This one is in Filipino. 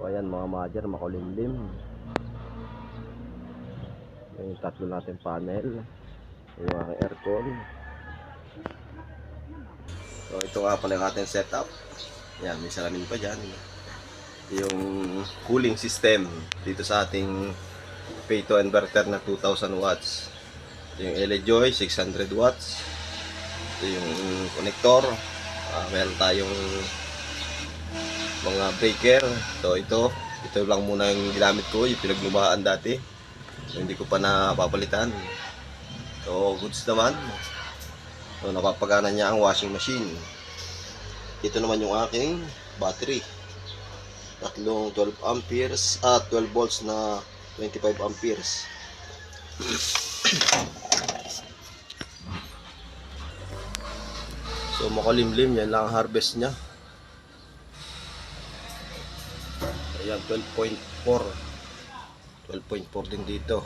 ayan mga mother, makulimlim. Yung tatlo natin panel, yung aking aircon. So ito nga pala yung ating setup. Yan, may salamin pa dyan. Yung cooling system dito sa ating Pay 2 inverter na 2000 watts. Yung LA-Joy 600 watts. Ito yung connector. Meron tayong mga breaker. So ito lang muna yung ginamit ko, yung pinaglumaan dati. So, hindi ko pa napapalitan. So goods naman. So napapagana niya ang washing machine. Ito naman yung aking battery. Tatlong 12 amperes at 12 volts na 25 amperes. So makulimlim, yan lang ang harvest niya. Ayan, 12.4 din dito.